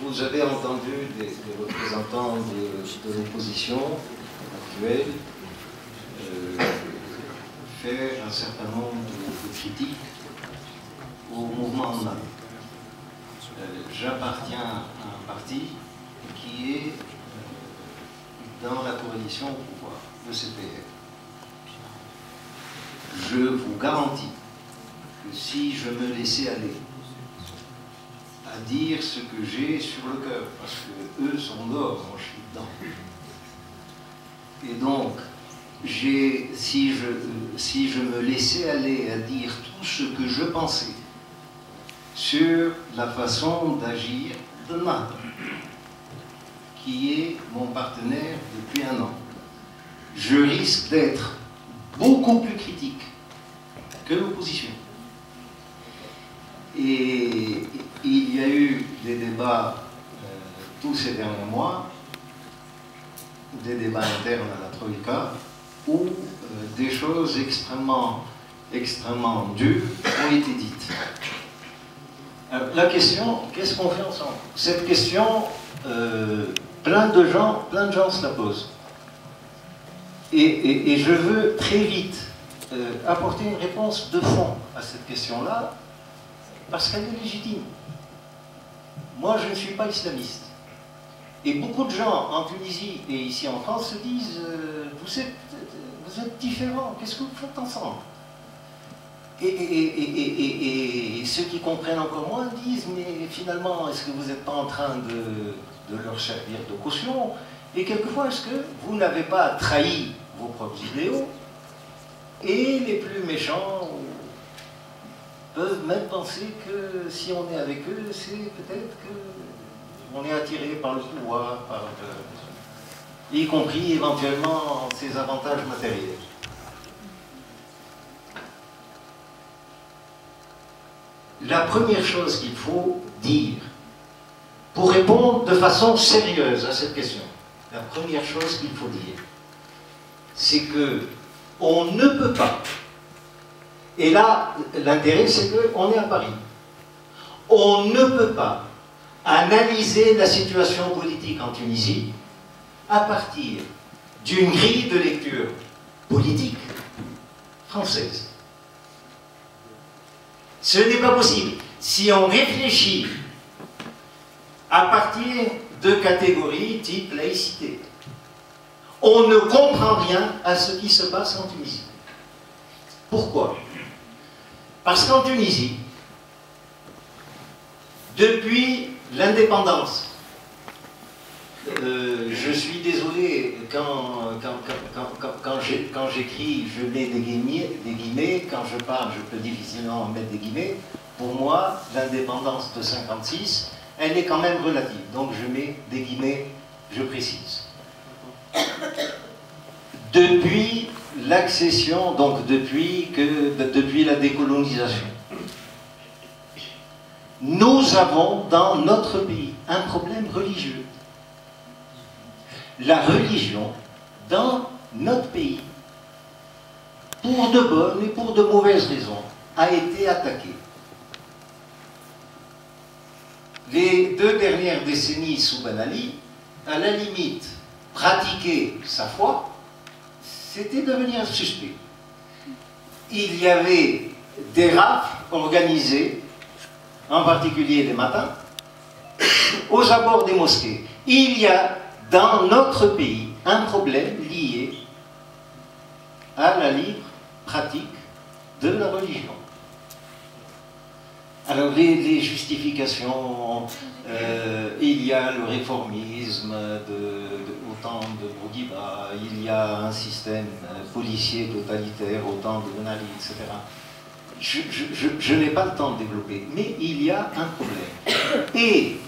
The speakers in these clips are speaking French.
Vous avez entendu des représentants de l'opposition actuelle faire un certain nombre de critiques au mouvement NAM. J'appartiens à un parti qui est dans la coalition au pouvoir, le CPR. Je vous garantis que si je me laissais aller à dire ce que j'ai sur le cœur, parce que eux sont dehors, moi je suis dedans. Et donc, si je me laissais aller à dire tout ce que je pensais sur la façon d'agir de NAM, qui est mon partenaire depuis un an, je risque d'être beaucoup plus critique que l'opposition. Et il y a eu des débats tous ces derniers mois, des débats internes à la Troïka, où des choses extrêmement dures ont été dites. La question, qu'est-ce qu'on fait ensemble? Cette question, plein de gens se la posent. Et je veux très vite apporter une réponse de fond à cette question-là, parce qu'elle est légitime. Moi, je ne suis pas islamiste. Et beaucoup de gens en Tunisie et ici en France se disent vous êtes différents, qu'est-ce que vous faites ensemble? Et ceux qui comprennent encore moins disent mais finalement, est-ce que vous n'êtes pas en train de leur servir de caution? Et quelquefois, est-ce que vous n'avez pas trahi vos propres idéaux? Et les plus méchants peuvent même penser que si on est avec eux, c'est peut-être qu'on est attiré par le pouvoir, y compris éventuellement ses avantages matériels. La première chose qu'il faut dire, pour répondre de façon sérieuse à cette question, la première chose qu'il faut dire, c'est que on ne peut pas, et là, l'intérêt, c'est qu'on est à Paris. On ne peut pas analyser la situation politique en Tunisie à partir d'une grille de lecture politique française. Ce n'est pas possible. Si on réfléchit à partir de catégories type laïcité, on ne comprend rien à ce qui se passe en Tunisie. Pourquoi ? Parce qu'en Tunisie, depuis l'indépendance, je suis désolé, quand j'écris, je mets des guillemets, quand je parle, je peux difficilement mettre des guillemets. Pour moi, l'indépendance de 1956, elle est quand même relative. Donc je mets des guillemets, je précise. Depuis l'accession, donc depuis la décolonisation, nous avons dans notre pays un problème religieux. La religion, dans notre pays, pour de bonnes et pour de mauvaises raisons, a été attaquée. Les 2 dernières décennies sous Ben Ali, à la limite, pratiquer sa foi, c'était devenir suspect. Il y avait des rafles organisées, en particulier les matins, aux abords des mosquées. Il y a dans notre pays un problème lié à la libre pratique de la religion. Alors les justifications, il y a le réformisme au temps de Bourguiba, il y a un système policier totalitaire au temps de Ben Ali, etc. Je n'ai pas le temps de développer, mais il y a un problème. Et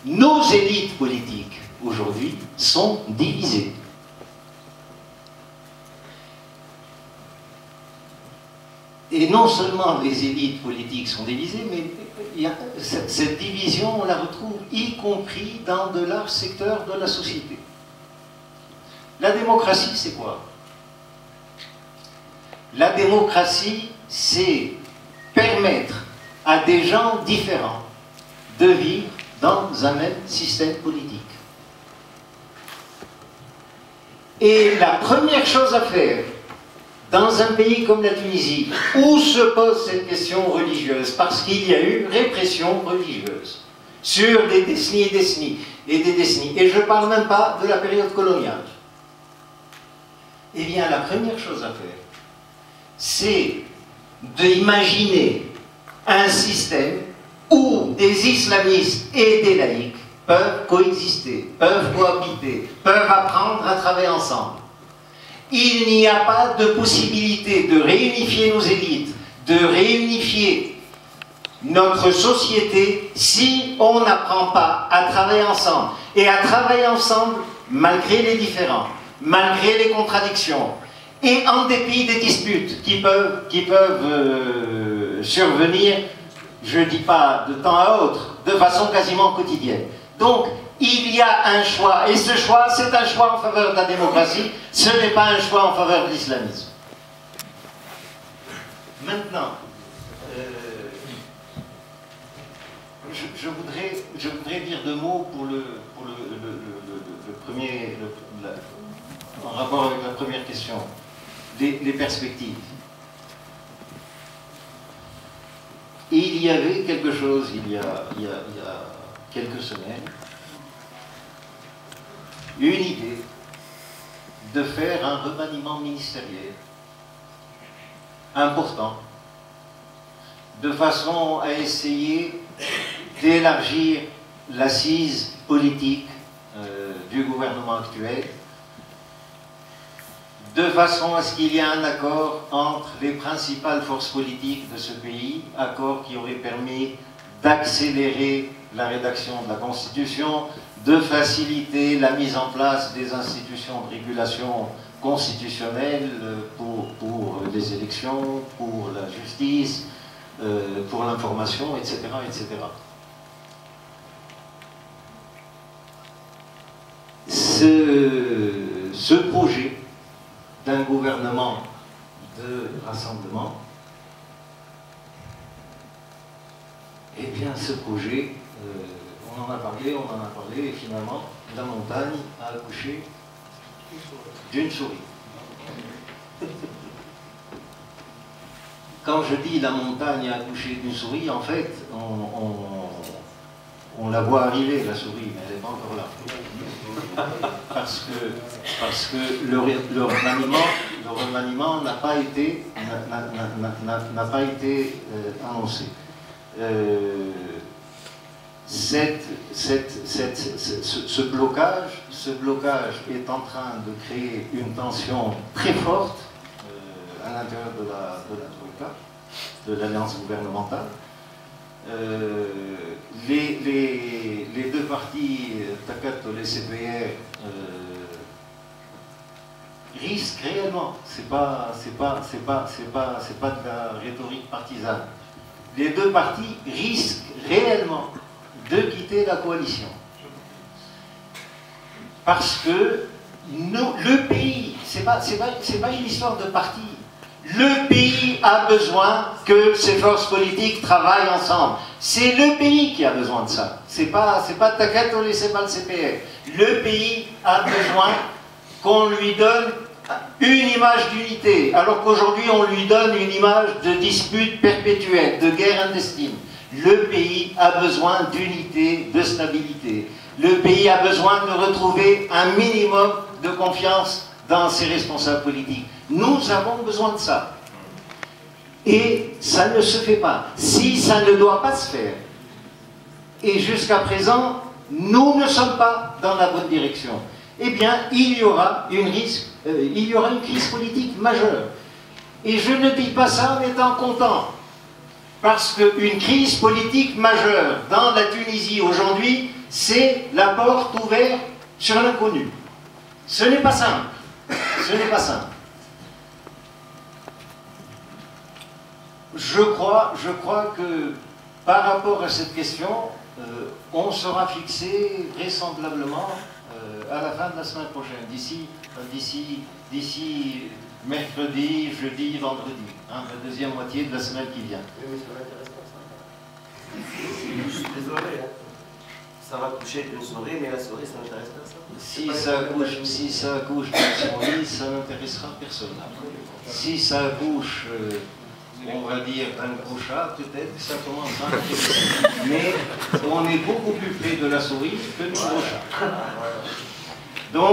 nos élites politiques, aujourd'hui, sont divisées. Et non seulement les élites politiques sont divisées, mais cette division, on la retrouve y compris dans de larges secteurs de la société. La démocratie, c'est quoi? La démocratie, c'est permettre à des gens différents de vivre dans un même système politique. Et la première chose à faire dans un pays comme la Tunisie, où se pose cette question religieuse, parce qu'il y a eu répression religieuse sur des décennies et décennies et des décennies, et je ne parle même pas de la période coloniale, eh bien la première chose à faire, c'est d'imaginer un système où des islamistes et des laïcs peuvent coexister, peuvent cohabiter, peuvent apprendre à travailler ensemble. Il n'y a pas de possibilité de réunifier nos élites, de réunifier notre société si on n'apprend pas à travailler ensemble. Et à travailler ensemble malgré les différends, malgré les contradictions, et en dépit des disputes qui peuvent survenir, je ne dis pas de temps à autre, de façon quasiment quotidienne. Donc, il y a un choix, et ce choix, c'est un choix en faveur de la démocratie, ce n'est pas un choix en faveur de l'islamisme. Maintenant, je voudrais dire deux mots pour en rapport avec la première question, les perspectives. Il y avait quelque chose, il y a quelques semaines, une idée de faire un remaniement ministériel important, de façon à essayer d'élargir l'assise politique du gouvernement actuel, de façon à ce qu'il y ait un accord entre les principales forces politiques de ce pays, accord qui aurait permis d'accélérer la rédaction de la Constitution, de faciliter la mise en place des institutions de régulation constitutionnelle pour les élections, pour la justice, pour l'information, etc., etc. Ce projet d'un gouvernement de rassemblement, eh bien ce projet, on en a parlé, et finalement, la montagne a accouché d'une souris. Quand je dis la montagne a accouché d'une souris, en fait, on la voit arriver, la souris, mais elle n'est pas encore là. Parce que le remaniement n'a pas été annoncé. Ce blocage est en train de créer une tension très forte à l'intérieur de la Troïka, de l'alliance gouvernementale. Les deux partis, Takat et CPR, risquent réellement, c'est pas de la rhétorique partisane, les deux partis risquent réellement de quitter la coalition. Parce que le pays, c'est pas une histoire de parti. Le pays a besoin que ses forces politiques travaillent ensemble. C'est le pays qui a besoin de ça. C'est pas Takatolé, c'est pas le CPR. Le pays a besoin qu'on lui donne une image d'unité, alors qu'aujourd'hui on lui donne une image de dispute perpétuelle, de guerre intestine. Le pays a besoin d'unité, de stabilité. Le pays a besoin de retrouver un minimum de confiance dans ses responsables politiques. Nous avons besoin de ça. Et ça ne se fait pas. Si ça ne doit pas se faire, et jusqu'à présent, nous ne sommes pas dans la bonne direction, eh bien, il y aura une crise politique majeure. Et je ne dis pas ça en étant content, parce qu'une crise politique majeure dans la Tunisie aujourd'hui, c'est la porte ouverte sur l'inconnu. Ce n'est pas simple. Ce n'est pas simple. Je crois que par rapport à cette question, on sera fixé vraisemblablement à la fin de la semaine prochaine, d'ici mercredi, jeudi, vendredi, hein, la deuxième moitié de la semaine qui vient. Oui, mais ça m'intéresse pas, ça. Je suis désolé, hein. Ça va coucher avec une souris, mais la souris, ça m'intéresse pas, ça. Si ça accouche d'une souris, ça n'intéressera personne. Si ça accouche, on va dire, d'un clochard, peut-être que ça commence à intéresser. Mais on est beaucoup plus près de la souris que du clochard.